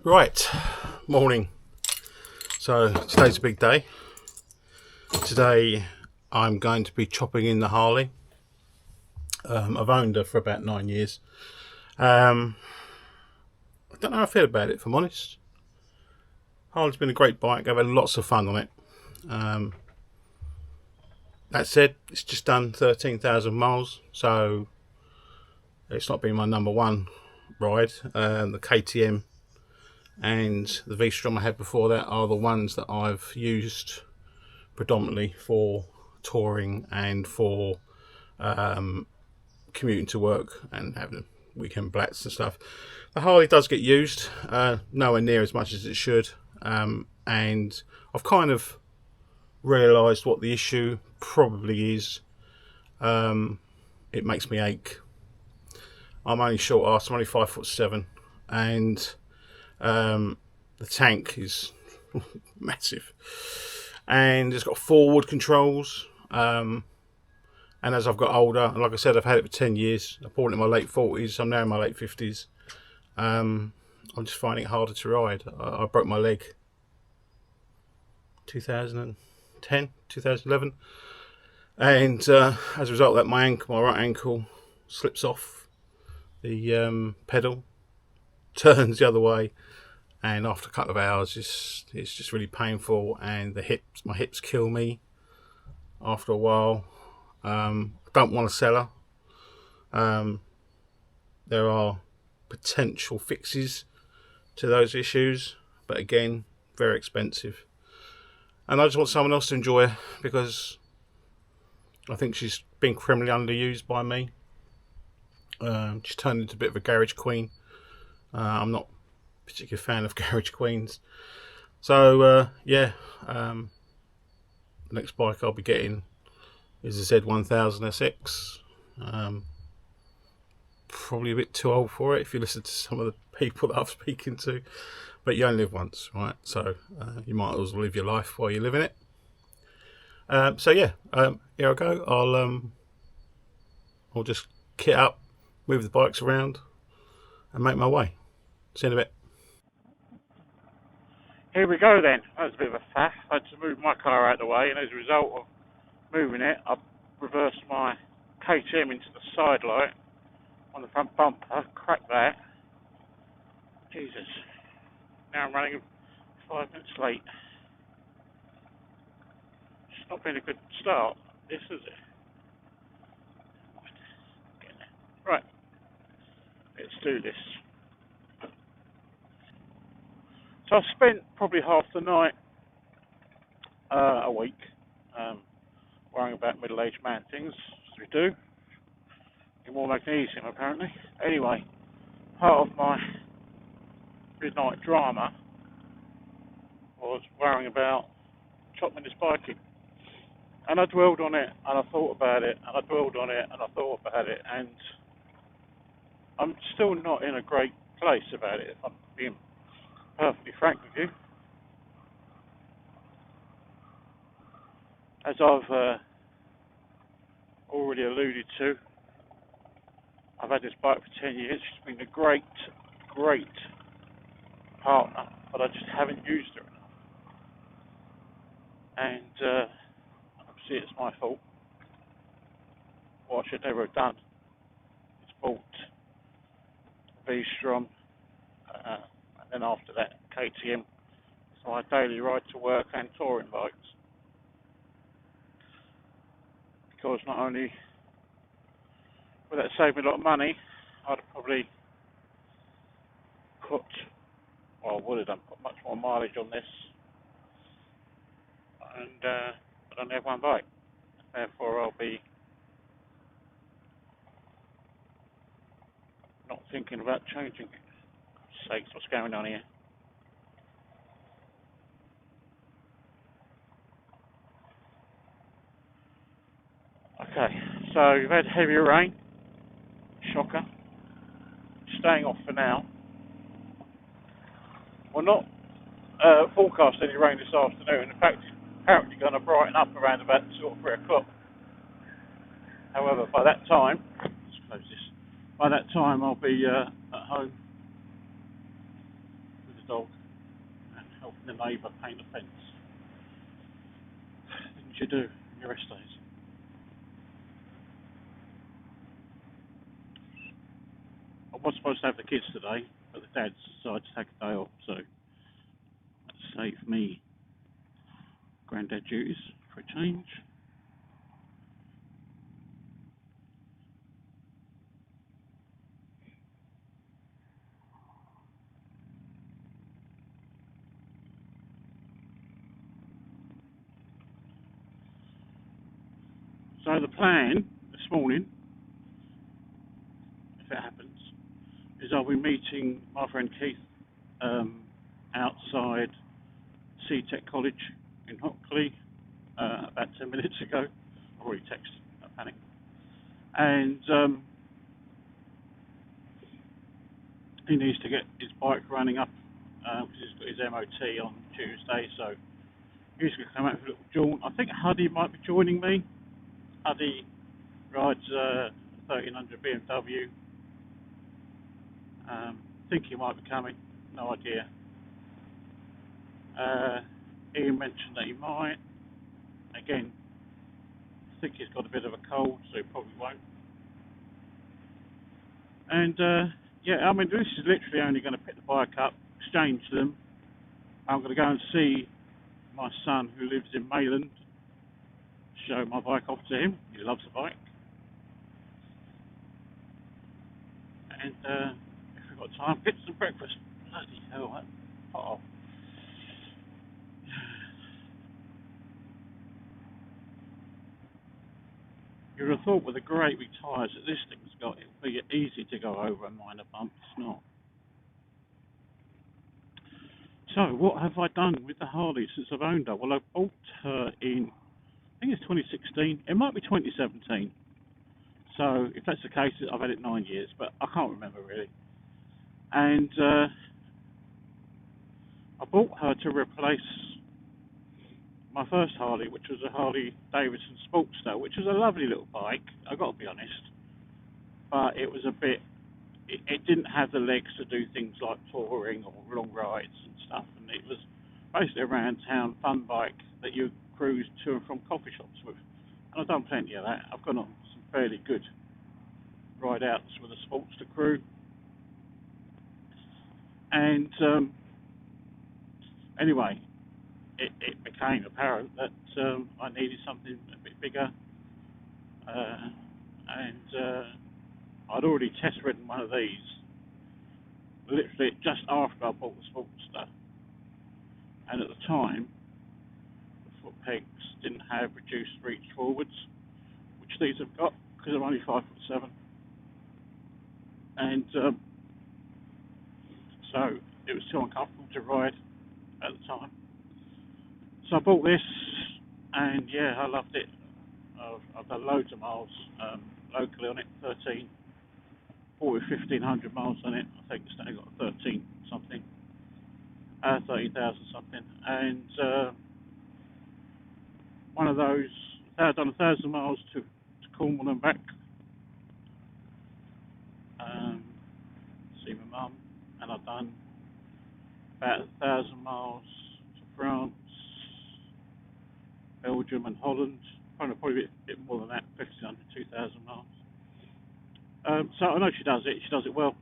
Right, morning. So today's a big day. Today I'm going to be chopping in the Harley. I've owned her for about 9 years. I don't know how I feel about it, if I'm honest. Harley's been a great bike. I've had lots of fun on it. That said, it's just done 13,000 miles, so it's not been my number one ride. The KTM and the V-Strom I had before that are the ones that I've used predominantly for touring and for commuting to work and having weekend blats and stuff. The Harley does get used, nowhere near as much as it should, and I've kind of realised what the issue probably is. It makes me ache. I'm only short arse, I'm only 5'7", and the tank is massive, and it's got forward controls. And as I've got older, and like I said, I've had it for 10 years. I bought it in my late 40s. I'm now in my late 50s. I'm just finding it harder to ride. I broke my leg 2010, 2011. And as a result of that, my right ankle slips off the pedal, turns the other way. And after a couple of hours, it's just really painful. And my hips kill me after a while. I don't want to sell her. There are potential fixes to those issues, but again, very expensive. And I just want someone else to enjoy her because I think she's been criminally underused by me. She's turned into a bit of a garage queen. I'm not a particular fan of garage queens. So, the next bike I'll be getting is a Z1000SX. Probably a bit too old for it if you listen to some of the people that I'm speaking to, but you only live once, right? So you might as well live your life while you're living it. Here I go. I'll just kit up, move the bikes around, and make my way. See you in a bit. Here we go then. That was a bit of a faff. I had to move my car out of the way, and as a result of moving it, I reversed my KTM into the side light on the front bumper, cracked that. Jesus. Now I'm running 5 minutes late. It's not been a good start, this is it? Right, let's do this. So I've spent probably half the night awake, worrying about middle-aged man things, as we do. In more magnesium, apparently. Anyway, part of my midnight drama was worrying about chopping this bike in. And I dwelled on it, and I thought about it, and I dwelled on it, and I thought about it, and I'm still not in a great place about it, if I'm being perfectly frank with you. As I've already alluded to, I've had this bike for 10 years. She's been a great, great partner, but I just haven't used her enough. And obviously it's my fault. What I should never have done is bought V-Strom, and then after that KTM, so I daily ride to work and touring bikes. Because not only would that save me a lot of money, I'd have probably would have done put much more mileage on this, and I'd only have one bike. Therefore, I'll be not thinking about changing it. For sakes, what's going on here? Okay, so you've had heavier rain, shocker, staying off for now. We're not forecast any rain this afternoon. In fact, it's apparently going to brighten up around about 2 or 3 o'clock. However, by that time, let's close this. By that time, I'll be at home with the dog and helping the neighbour paint a fence. Things you do in your rest days. I was supposed to have the kids today, but the dads decided to take a day off, so that saved me granddad duties for a change. So the plan this morning, if it happens, is I'll be meeting my friend Keith outside C-Tech College in Hockley about 10 minutes ago. I've already texted, no panic. And he needs to get his bike running up because he's got his MOT on Tuesday, so he's going to come out for a little jaunt. I think Huddy might be joining me. Huddy rides a 1300 BMW. I think he might be coming, no idea. Ian mentioned that he might. Again, I think he's got a bit of a cold, so he probably won't. And yeah, I mean, this is literally only going to pick the bike up, exchange them. I'm going to go and see my son who lives in Mayland, show my bike off to him. He loves the bike. And if we've got time, get some breakfast. Bloody hell, that hot off. You would have thought with the great big tyres that this thing's got, it would be easy to go over a minor bump. It's not. So, what have I done with the Harley since I've owned her? Well, I bought her in, I think it's 2016. It might be 2017. So, if that's the case, I've had it 9 years, but I can't remember really. And I bought her to replace my first Harley, which was a Harley Davidson Sportster, which was a lovely little bike, I've got to be honest. But it was a bit, it didn't have the legs to do things like touring or long rides and stuff. And it was basically a round town fun bike that you cruise to and from coffee shops with. And I've done plenty of that. I've gone on some fairly good ride outs with a Sportster crew. And anyway, it became apparent that I needed something a bit bigger, and I'd already test ridden one of these literally just after I bought the Sportster, and at the time the foot pegs didn't have reduced reach forwards, which these have got because I'm only 5'7", and so it was too uncomfortable to ride at the time. So I bought this, and yeah, I loved it. I've done loads of miles locally on it, 1,500 miles on it. I think it's now got 13 something, 13,000 something. And one of those, I've done 1,000 miles to Cornwall and back. See my mum, and I've done about 1,000 miles to France, Belgium and Holland, probably a bit more than that, 1,500, 2,000 miles. So I know she does it well.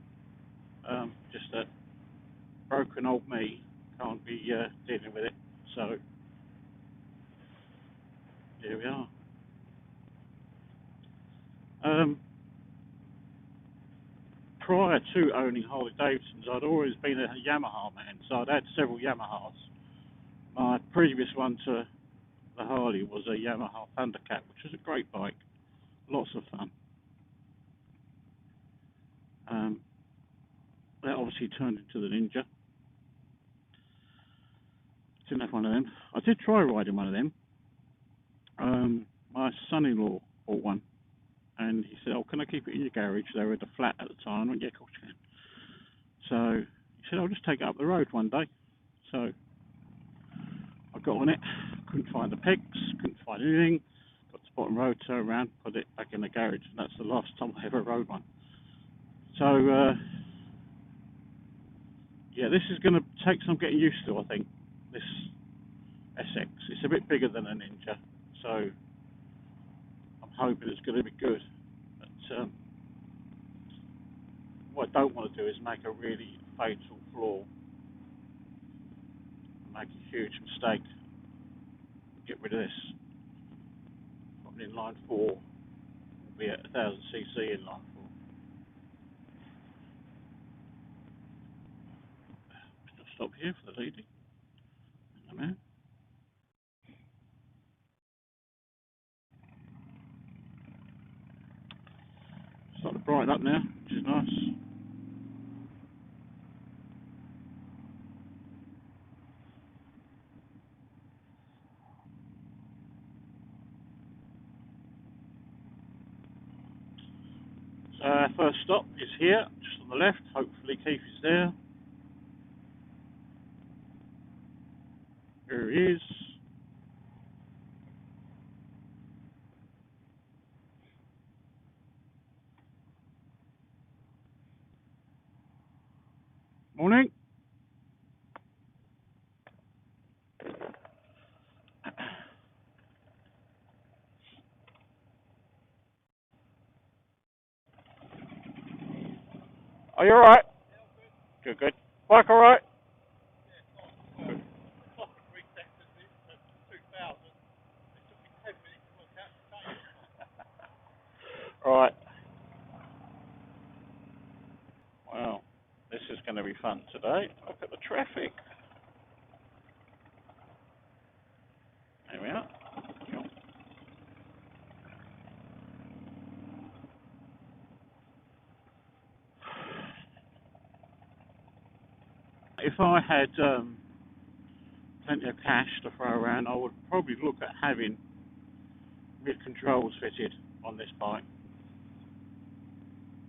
Just that broken old me can't be dealing with it. So here we are. Prior to owning Harley Davidsons, I'd always been a Yamaha man, so I'd had several Yamahas. My previous one to the Harley was a Yamaha Thundercat, which was a great bike, lots of fun. That obviously turned into the Ninja. Didn't have one of them. I did try riding one of them. My son-in-law bought one, and he said, "Oh, can I keep it in your garage?" They were at the flat at the time. I went, "Yeah, of course you can." So he said, "I'll just take it up the road one day." So I got on it, couldn't find the pegs, couldn't find anything. Got to the bottom road, turned around, put it back in the garage, and that's the last time I ever rode one. So Yeah, this is going to take some getting used to, I think, this SX. It's a bit bigger than a Ninja, so I'm hoping it's going to be good. But what I don't want to do is make a really fatal flaw, make a huge mistake, get rid of this. Probably in line 4, we'll be at 1000cc in line 4. I'll stop here for the leading. Man. Starting to brighten up now, which is nice. So our first stop is here, just on the left. Hopefully Keith is there. Here he is. Morning. Are you alright? Good, good. Bike alright? Right. Well, this is going to be fun today. Look at the traffic. There we are. If I had plenty of cash to throw around, I would probably look at having mid controls fitted on this bike.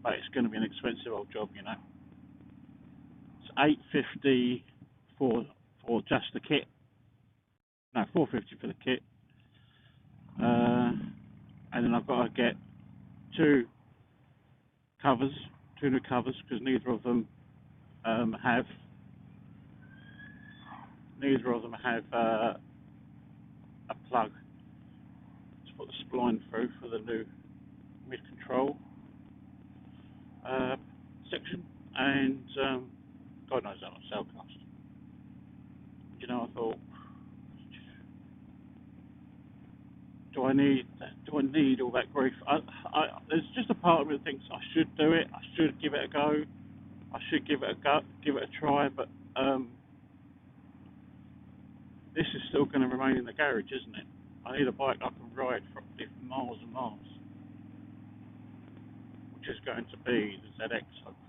But it's going to be an expensive old job, you know. It's $850 for just the kit. No, $450 for the kit. And then I've got to get two new covers, because neither of them have a plug to put the spline through for the new mid control section, and God knows how much they'll cost. You know, I thought, do I need all that grief? There's just a part of me that thinks I should do it. I should give it a go. I should give it a try. But this is still going to remain in the garage, isn't it? I need a bike I can ride for miles and miles, which is going to be the ZX, hopefully.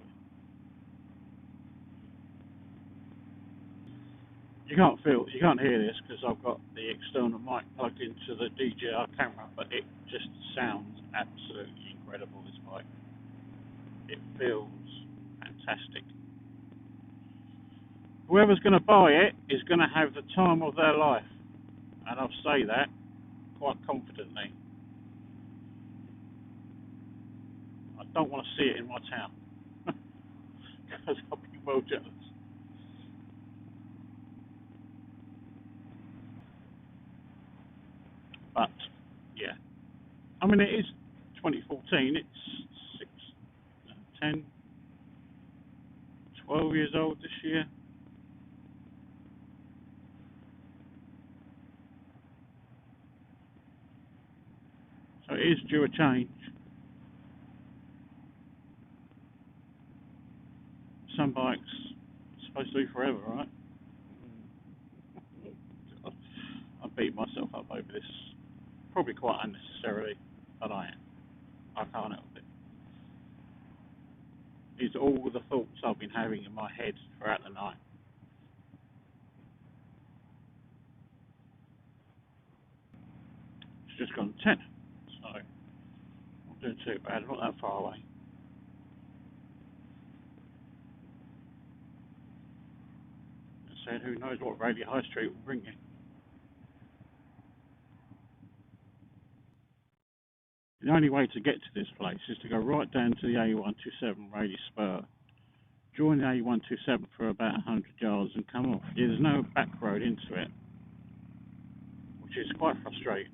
You can't hear this because I've got the external mic plugged into the DJI camera, but it just sounds absolutely incredible, this bike. It feels fantastic. Whoever's going to buy it is going to have the time of their life, and I'll say that quite confidently. I don't want to see it in my town because I'll be well jealous. But yeah, I mean, it is 2014. It's 10, 12 years old this year. So it is due a change. Some bikes are supposed to be forever, right? I beat myself up over this, probably quite unnecessarily, but I am. I can't help it. These are all the thoughts I've been having in my head throughout the night. It's just gone 10, so not doing too bad, not that far away. I said, who knows what Radio High Street will bring you. The only way to get to this place is to go right down to the A127 Radius Spur, join the A127 for about 100 yards and come off. Yeah, there's no back road into it, which is quite frustrating.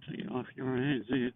Take it off your hands here.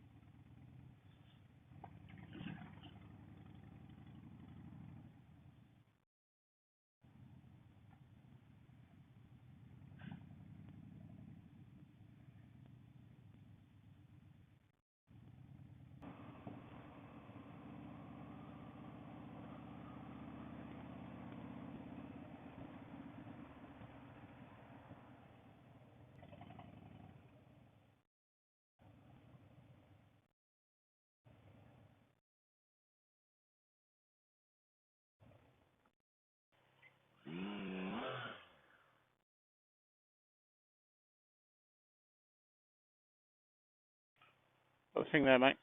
Got the thing there, mate.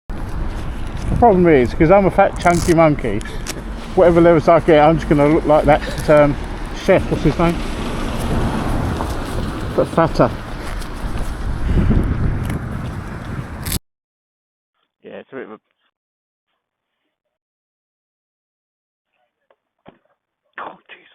The problem is, because I'm a fat chunky monkey, whatever levels I get, I'm just going to look like that chef, what's his name? But fatter. Yeah, it's a bit of a... Oh, Jesus.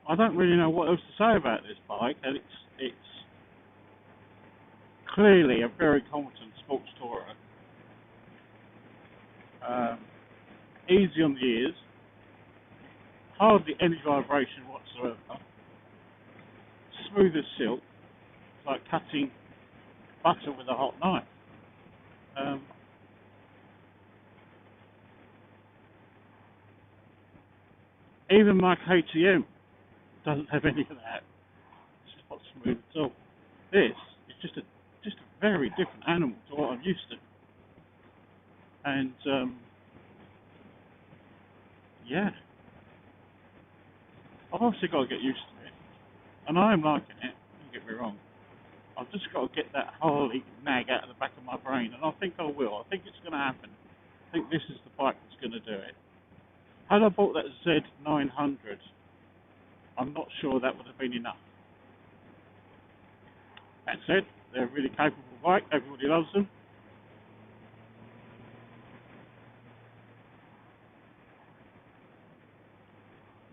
I don't really know what else to say about this bike, and it's clearly a very competent sports tourer. Easy on the ears, hardly any vibration whatsoever, smooth as silk, like cutting butter with a hot knife. Even my KTM doesn't have any of that. It's not smooth at all. This is just a very different animal to what I'm used to. And yeah, I've obviously got to get used to it, and I am liking it, don't get me wrong. I've just got to get that Harley nag out of the back of my brain, and I think I will. I think it's going to happen. I think this is the bike that's going to do it. Had I bought that Z900, I'm not sure that would have been enough. That said, they're a really capable bike. Everybody loves them.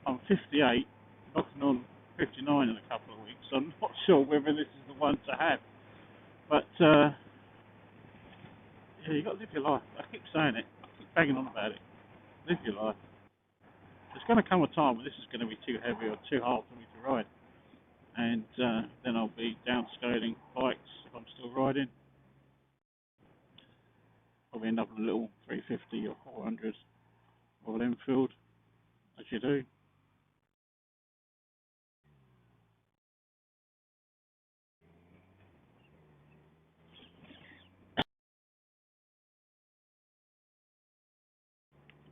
I'm 58, knocking on 59 in a couple of weeks. So I'm not sure whether this is the one to have. But, yeah, you've got to live your life. I keep saying it. I keep banging on about it. Live your life. There's going to come a time when this is going to be too heavy or too hard for me to ride. And then I'll be downscaling bikes if I'm still riding. Probably end up with a little 350 or 400 Royal Enfield, as you do.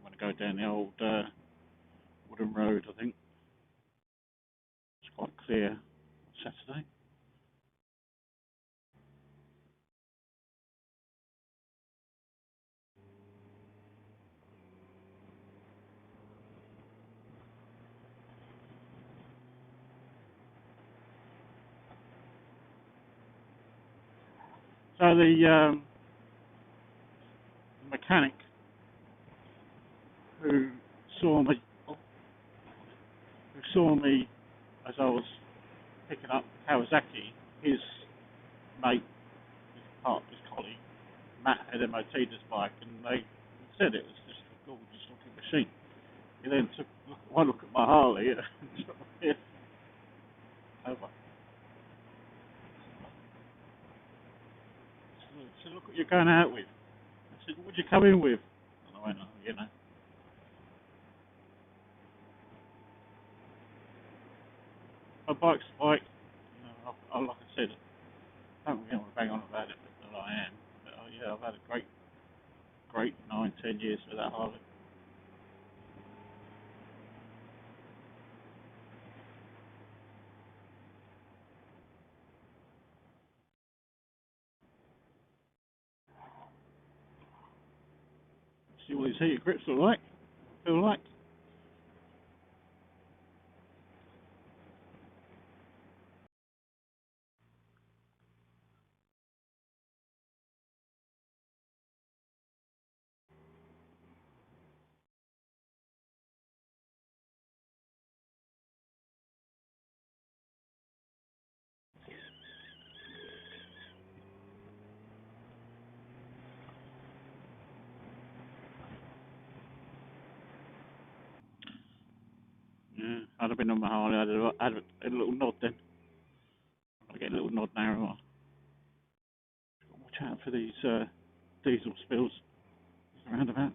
I'm going to go down the old wooden road, I think. It's quite clear on Saturday. So the mechanic who saw me as I was picking up Kawasaki, his mate, his colleague, Matt had MOT'd this bike, and they said it was just a gorgeous looking machine. He then took one look at my Harley and yeah, over. So look what you're going out with. I said, what'd you come in with? And I went, oh, you know. A bike's a bike. You know, like I said, I don't really want to bang on about it, but I am. But yeah, I've had a great 9-10 years with that Harley. See what these heated grips look like, feel like. Yeah, I'd have been on my Harley, I'd have a little nod then. I get a little nod now. Watch out for these diesel spills, these roundabouts.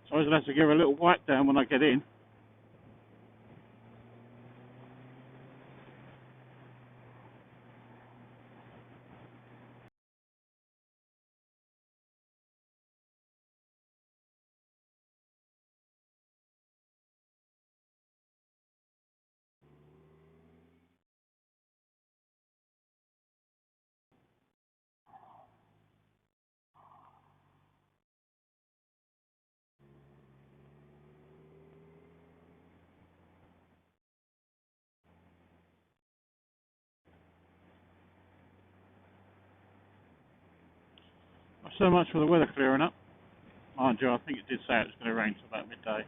So I'll have to give her a little wipe down when I get in. So much for the weather clearing up. Mind you, I think it did say it was going to rain till about midday.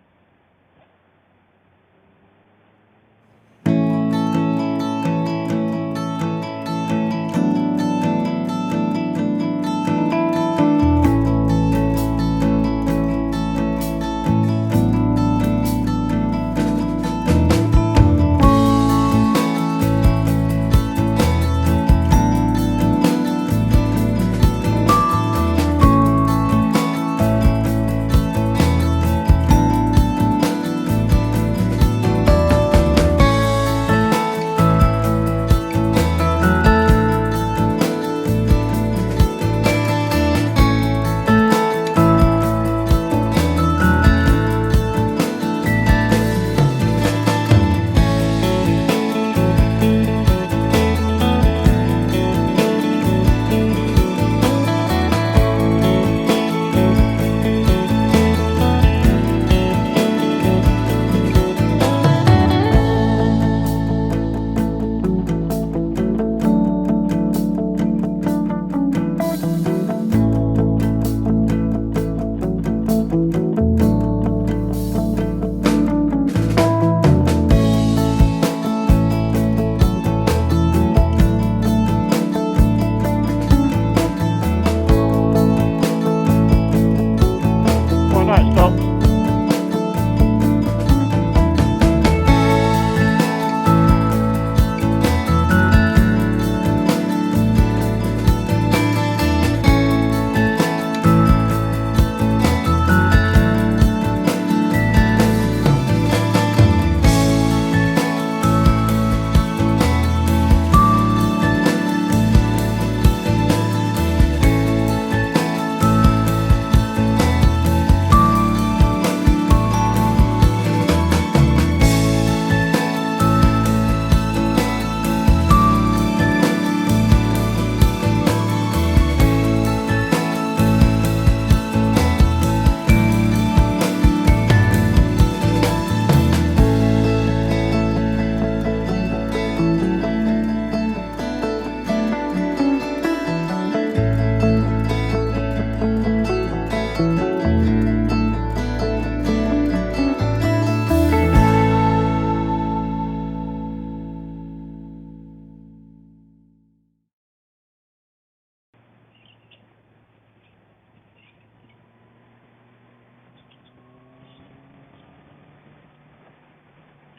Right, stop.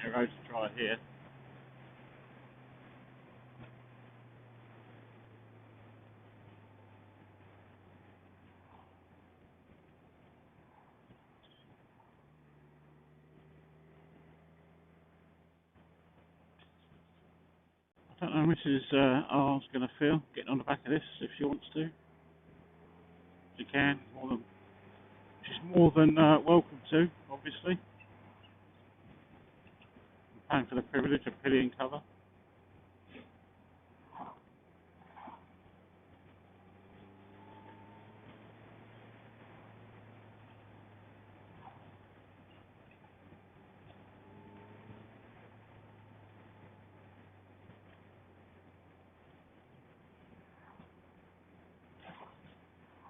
Yeah, road's dry here. I don't know how Mrs. R's going to feel getting on the back of this if she wants to. She can. She's more than welcome to, obviously. I'm paying for the privilege of pillion cover.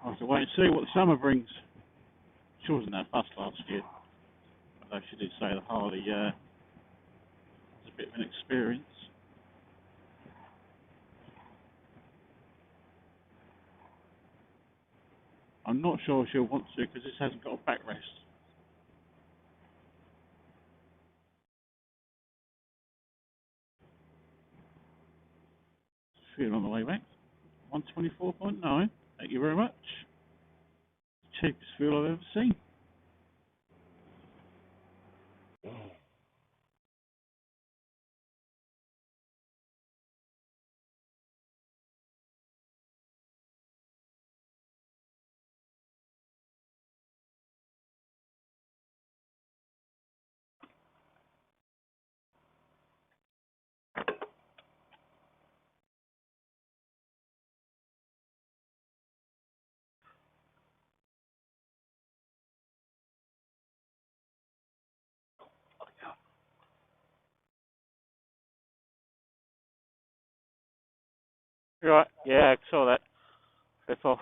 I'll have to wait and see what the summer brings. She wasn't that fussed last year, although she did say the Harley was a bit of an experience. I'm not sure she'll want to because this hasn't got a backrest. Fuel on the way back. 124.9. Thank you very much. Cheapest fuel I've ever seen. Right, yeah, I saw that. Flip off.